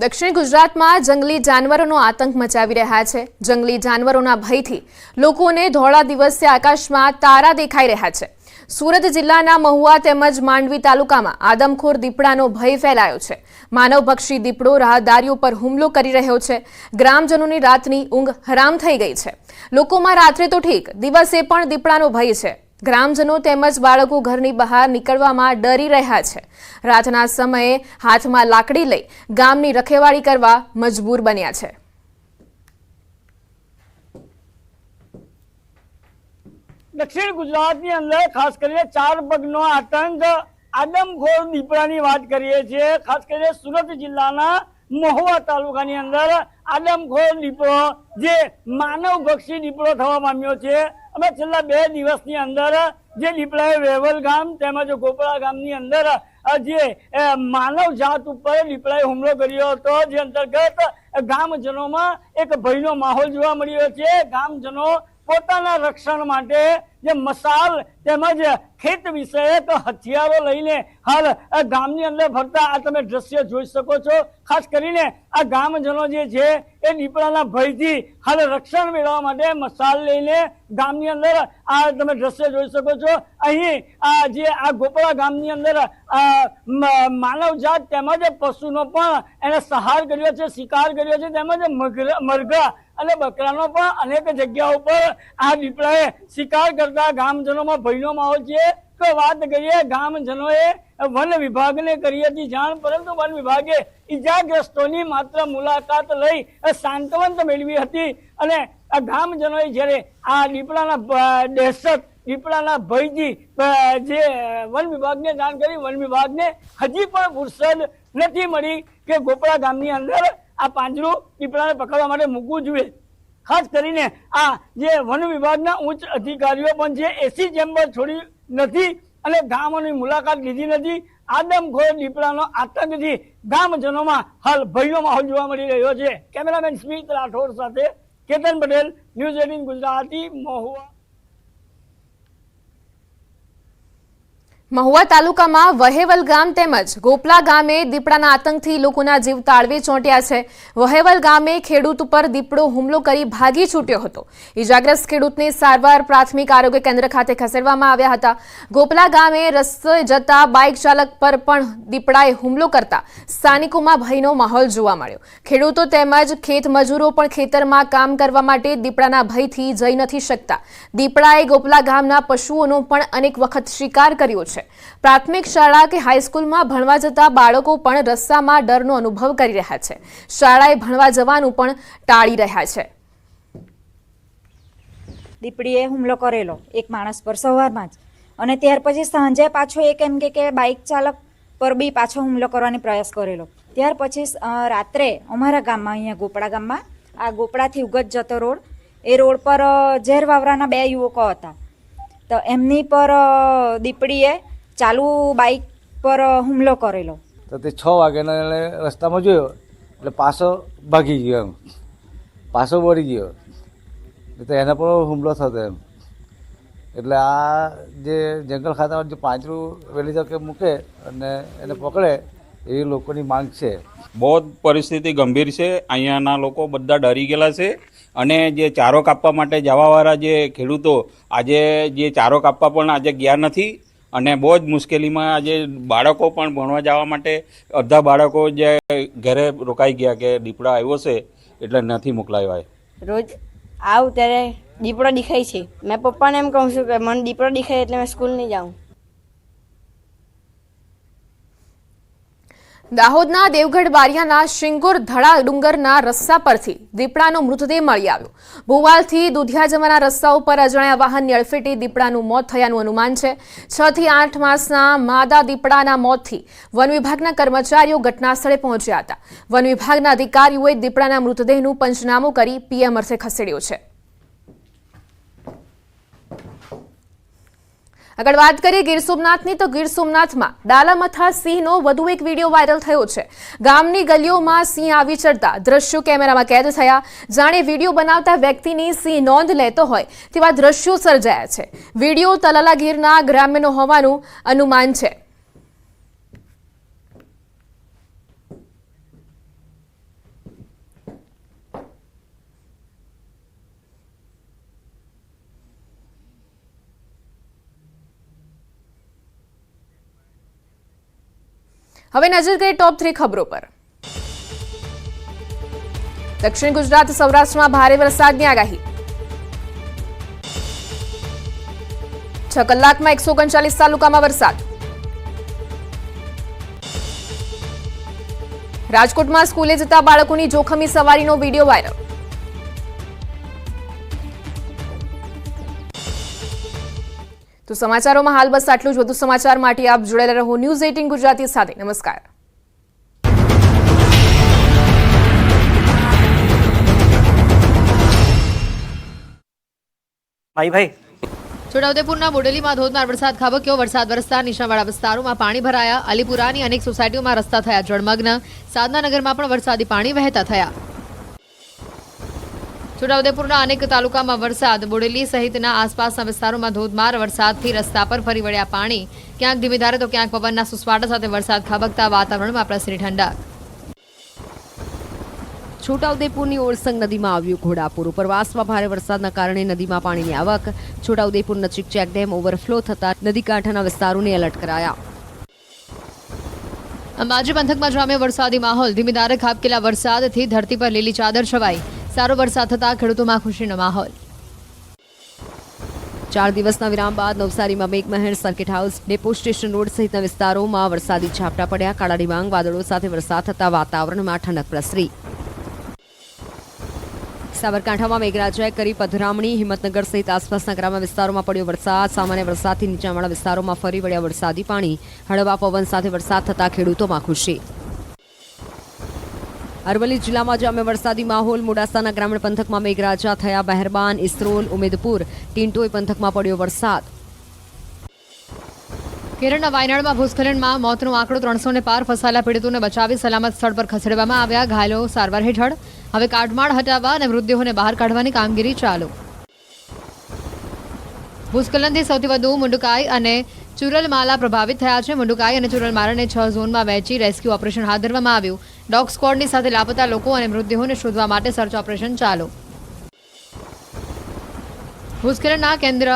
દક્ષિણ ગુજરાતમાં જંગલી જાનવરોનો આતંક મચાવી રહ્યા છે। જંગલી જાનવરોના ભયથી લોકોને ધોળા દિવસે આકાશમાં તારા દેખાઈ રહ્યા છે। સુરત જિલ્લાના મહુવા તેમજ માંડવી તાલુકામાં આદમખોર દીપડાનો ભય ફેલાયો છે। માનવભક્ષી દીપડો રાહદારીઓ પર હુમલો કરી રહ્યો છે। ગ્રામજનોની રાતની ઊંઘ હરામ થઈ ગઈ છે। લોકોમાં રાત્રે તો ઠીક, દિવસે પણ દીપડાનો ભય છે। ગ્રામજનો તેમજ બાળકો ઘરની બહાર નીકળવામાં ડરી રહ્યા છે। રાતના સમયે હાથમાં લાકડી લઈ ગામની રખેવાળી કરવા મજબૂર બન્યા છે। દક્ષિણ ગુજરાતની અંદર ખાસ કરીને ચાર પગનો આતંક આદમખોર દીપડાની વાત કરીએ છીએ। ખાસ કરીને સુરત જિલ્લાના મહુવા તાલુકાની અંદર આદમખોર દીપડો જે માનવભક્ષી દીપડો થવા પામ્યો છે। અમે છેલ્લા 2 દિવસની અંદર જે દીપડાએ વેવલ ગામ તેમજ ગોપળા ગામની અંદર જે માનવ જાત ઉપર દીપડાએ હુમલો કર્યો હતો, જે અંતર્ગત ગામજનોમાં એક ભયનો માહોલ જોવા મળ્યો છે। ગામજનો પોતાના રક્ષણ માટે જે મસાલ તેમજ ખેત વિષયક હથિયારો લઈને હાલ ગામની અંદર ફરતા આ તમે દ્રશ્ય જોઈ શકો છો। ખાસ કરીને આ ગામજનો જે છે એ દીપડાના ભયથી હાલ રક્ષણ મેળવવા માટે મસાલ લઈને ગામની અંદર આ તમે દ્રશ્ય જોઈ શકો છો। અહીં જે આ ગોપળા ગામની અંદર માનવજાત તેમજ પશુનો પણ એને સહાર કર્યો છે, શિકાર કર્યો છે, તેમજ મરઘા અને બકરાનો પણ અનેક જગ્યાઓ પર આ દીપડાએ શિકાર કરતા ગામજનોમાં ભયનો માહોલ છે। તો વાત કરીએ ગામજનોએ વન વિભાગને કરી હતી જાણ, પરંતુ વન વિભાગે ઈજાગ્રસ્તોની માત્ર મુલાકાત લઈ સાંત્વન મેળવી હતી અને આ ગામજનોએ જ્યારે આ દીપડાના દહેશત દીપડાના ભયથી જે વન વિભાગને જાણ કરી, વન વિભાગને હજી પણ ફુરસદ નથી મળી કે ગોપળા ગામની અંદર આ પાંજરું દીપડાને પકડવા માટે મૂકવું જોઈએ। ખાસ કરીને આ જે વન વિભાગના ઉચ્ચ અધિકારીઓ પણ છે એસી ચેમ્બર છોડી નથી અને ગામોની મુલાકાત લીધી નથી। આદમખોર દીપડાનો આતંકથી ગામજનોમાં હાલ ભયનો માહોલ જોવા મળી રહ્યો છે। કેમેરામેન સ્મિત રાઠોડ સાથે કેતન પટેલ, ન્યૂઝ 18 ગુજરાતી, મહુવા। મહુવા તાલુકામાં વહેવલ ગામ તેમજ ગોપલા ગામે દીપડાના આતંકથી લોકોના જીવ તાળવે ચોંટ્યા છે। વહેવલ ગામે ખેડૂત ઉપર દીપડો હુમલો કરી ભાગી છૂટ્યો હતો। ઈજાગ્રસ્ત ખેડૂતને સારવાર પ્રાથમિક આરોગ્ય કેન્દ્ર ખાતે ખસેડવામાં આવ્યા હતા। ગોપલા ગામે રસ્તે જતા બાઇક ચાલક પર પણ દીપડાએ હુમલો કરતા સ્થાનિકોમાં ભયનો માહોલ જોવા મળ્યો। ખેડૂતો તેમજ ખેત મજૂરો પણ ખેતરમાં કામ કરવા માટે દીપડાના ભયથી જઈ નથી શકતા। દીપડાએ ગોપલા ગામના પશુઓનો પણ અનેક વખત શિકાર કર્યો છે। પ્રાથમિક શાળા કે હાઈસ્કૂલમાં ભણવા જતા બાળકો પણ રસ્તામાં ડરનો અનુભવ કરી રહ્યા છે। શાળાએ ભણવા જવાનું પણ ટાળી રહ્યા છે। દીપડીએ હુમલો કરેલો એક માણસ પર સવારમાં જ, અને ત્યાર પછી સાંજે પાછો એક એમ કે બાઇક ચાલક પર બી પાછો હુમલો કરવાનો પ્રયાસ કરેલો। ત્યાર પછી રાત્રે અમારા ગામમાં અહીંયા ગોપળા ગામમાં આ ગોપળાથી ઉગત જતો રોડ, એ રોડ પર ઝેર વાવરાના 2 યુવકો હતા, તો એમની પર દીપડીએ ચાલુ બાઇક પર હુમલો કરેલો। તો તે 6 વાગ્યાના એને રસ્તામાં જોયો એટલે પાછો ભાગી ગયો, પાછો વળી ગયો, તો એના પર હુમલો થતો એમ। એટલે આ જે જંગલ ખાતામાં જે પાંજરું વહેલી તકે મૂકે અને એને પકડે એવી લોકોની માંગ છે। બહુ પરિસ્થિતિ ગંભીર છે। અહીંયાના લોકો બધા ડરી ગયેલા છે અને જે ચારો કાપવા માટે જવાવાળા જે ખેડૂતો આજે જે ચારો કાપવા પણ આજે ગયા નથી અને બહુ જ મુશ્કેલીમાં આજે બાળકો પણ ભણવા જવા માટે અડધા બાળકો જે ઘરે રોકાઈ ગયા કે દીપડા આવ્યો છે એટલે નથી મોકલાવ્યા। રોજ આવું ત્યારે દીપડો દેખાય છે, મેં પપ્પાને એમ કહું છું કે મને દીપડો દેખાય એટલે મેં સ્કૂલ નહીં જાઉં। દાહોદના દેવગઢ બારિયાના શિંગોર ધડા ડુંગરના રસ્તા પરથી દીપડાનો મૃતદેહ મળી આવ્યો। ભોવાલથી દુધિયા જવાના રસ્તા ઉપર અજાણ્યા વાહનની અડફેટે દીપડાનું મોત થયાનું અનુમાન છે। 6 થી 8 માસના માદા દીપડાના મોતથી વન વિભાગના કર્મચારીઓ ઘટના સ્થળે પહોંચ્યા હતા। વન વિભાગના અધિકારીઓએ દીપડાના મૃતદેહનું પંચનામું કરી પીએમ અર્થે ખસેડ્યો છે। આગળ વાત કરીએ ગીર સોમનાથની, તો ગીર સોમનાથમાં ડાલામથા સિંહનો વધુ એક વિડીયો વાયરલ થયો છે। ગામની ગલીઓમાં સિંહ આવી ચડતા દ્રશ્યો કેમેરામાં કેદ થયા। જાણે વિડીયો બનાવતા વ્યક્તિની સિંહ નોંધ લેતો હોય તેવા દ્રશ્યો સર્જાયા છે। વિડીયો તલાલા ગીરના ગ્રામ્યનો હોવાનું અનુમાન છે। હવે નજર કરીએ ટોપ 3 ખબરો પર. દક્ષિણ ગુજરાત સૌરાષ્ટ્રમાં ભારે વરસાદની આગાહી. 6 કલાકમાં 139 તાલુકામાં વરસાદ. રાજકોટમાં સ્કૂલે જતા બાળકોની જોખમી સવારીનો વિડીયો વાયરલ. તો સમાચારોમાં હાલ બસ આટલું જ. વધુ સમાચાર માટે આપ જોડાયેલા રહો ન્યૂઝ 18 ગુજરાતી સાથે. નમસ્કાર. ભાઈ છોટાઉદેપુરના બોડેલીમાં ધોધમાર વરસાદ ખાબક્યો. વરસાદ વરસતા નીચાણવાળા વિસ્તારોમાં પાણી ભરાયા. અલીપુરાની અનેક સોસાયટીઓમાં રસ્તા થયા જળમગ્ન. સાધનાનગરમાં પણ વરસાદી પાણી વહેતા થયા. છોટાઉદેપુરના અનેક તાલુકામાં વરસાદ. બોડેલી સહિતના આસપાસના વિસ્તારોમાં ધોધમાર વરસાદથી રસ્તા પર ફરી વળ્યા પાણી. ક્યાંક ધીમી ધારે તો ક્યાંક પવનના સુસવાટા સાથે વરસાદ ખાબકતા વાતાવરણમાં પ્રસરી ઠંડક. છોટાઉદેપુરની ઓરસંગ નદીમાં આવ્યું ઘોડાપૂર. ઉપરવાસમાં ભારે વરસાદના કારણે નદીમાં પાણીની આવક. છોટાઉદેપુર નજીક ચેકડેમ ઓવરફ્લો થતા નદી કાંઠાના વિસ્તારોને એલર્ટ કરાયા. અંબાજી પંથકમાં જામ્યો વરસાદી માહોલ. ધીમી ધારે ખાબકેલા વરસાદથી ધરતી પર લીલી ચાદર છવાઈ. સારો વરસાદ થતા ખેડૂતોમાં ખુશીનો માહોલ. 4 દિવસના વિરામ બાદ નવસારીમાં મેઘમહેર, circuit house, depot station road સહિતના વિસ્તારોમાં વરસાદી ઝાપટા પડ્યા. કાળા ડિબાંગ વાદળો સાથે વરસાદ થતા વાતાવરણમાં ઠંડક પ્રસરી. સાબરકાંઠામાં મેઘરાજાએ કરી પધરામણી. હિંમતનગર સહિત આસપાસના ગ્રામ્ય વિસ્તારોમાં પડ્યો વરસાદ. સામાન્ય વરસાદથી નીચાણવાળા વિસ્તારોમાં ફરી વળ્યા વરસાદી પાણી. હળવા પવન સાથે વરસાદ થતા ખેડૂતોમાં ખુશી. અરવલ્લી જિલ્લામાં જામ્યો વરસાદી માહોલ. મોડાસાના ગ્રામીણ પંથકમાં મેઘરાજા થયા બહેરબાન. ઇસરોલ, ઉમેદપુર, ટિન્ટોઈ પંથકમાં પડ્યો વરસાદ. કેરળના વાયનાડમાં ભૂસ્ખલનમાં મોતનો આંકડો 300 ને પાર. ફસાયેલા પીડિતોને બચાવી સલામત સ્થળ પર ખસેડવામાં આવ્યા. ઘાયલો સારવાર હેઠળ. હવે કાટમાળ હટાવવા અને મૃતદેહોને બહાર કાઢવાની કામગીરી ચાલુ. ભૂસ્ખલનથી સૌથી વધુ મુંડુકાઈ અને ચુરલમાલા પ્રભાવિત થયા છે. મુંડુકાઈ અને ચુરલમાલાને 6 ઝોનમાં વહેંચી રેસ્ક્યુ ઓપરેશન હાથ ધરવામાં આવ્યું. ડોગ સ્ક્વોડની સાથે લાપતા લોકો અને મૃતદેહોને શોધવા માટે સર્ચ ઓપરેશન ચાલુ. ભૂસ્ખલનના કેન્દ્ર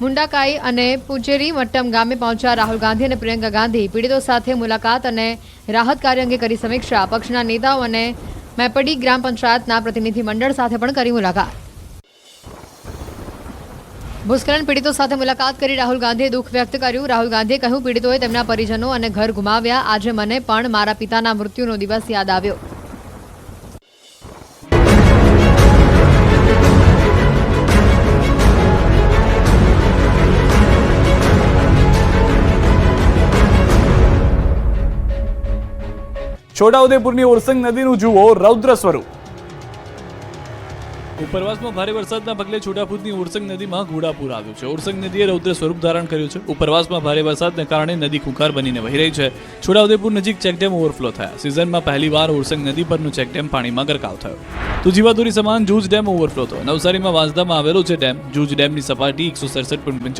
મુંડાકાઈ અને પુચેરી મટ્ટમ ગામે પહોંચ્યા રાહુલ ગાંધી અને પ્રિયંકા ગાંધી. પીડિતો સાથે મુલાકાત અને રાહત કાર્ય અંગે કરી સમીક્ષા. પક્ષના નેતાઓ અને મેપડી ગ્રામ પંચાયતના પ્રતિનિધિ મંડળ સાથે પણ કરી મુલાકાત. ભૂસ્ખલન પીડિતો સાથે મુલાકાત કરી રાહુલ ગાંધીએ દુઃખ વ્યક્ત કર્યું. રાહુલ ગાંધીએ કહ્યું, પીડિતોએ તેમના પરિજનો અને ઘર ગુમાવ્યા. આજે મને પણ મારા પિતાના મૃત્યુનો દિવસ યાદ આવ્યો. છોટાઉદેપુરની ઓરસંગ નદીનું જુઓ રૌદ્ર સ્વરૂપ. ઉપરવાસમાં ભારે વરસાદના પગલે છોટાઉદેપુરની ઓરસંગ નદીમાં ઘોડાપૂર આવ્યું છે. ઓરસંગ નદીએ રૌદ્ર સ્વરૂપ ધારણ કર્યું છે. ઉપરવાસમાં ભારે વરસાદને કારણે નદી ખુંખાર બનીને વહી રહી છે. છોટાઉદેપુર નજીક ચેકડેમ ઓવરફ્લો થયા. સિઝનમાં પહેલીવાર ઓરસંગ નદી પરનું ચેકડેમ પાણીમાં ગરકાવ થયો. તો જીવાદોરી સમાન જૂજ ડેમ ઓવરફ્લો થયો. નવસારીમાં વાંસદામાં આવેલો છે ડેમ. જૂજ ડેમની સપાટી 167.55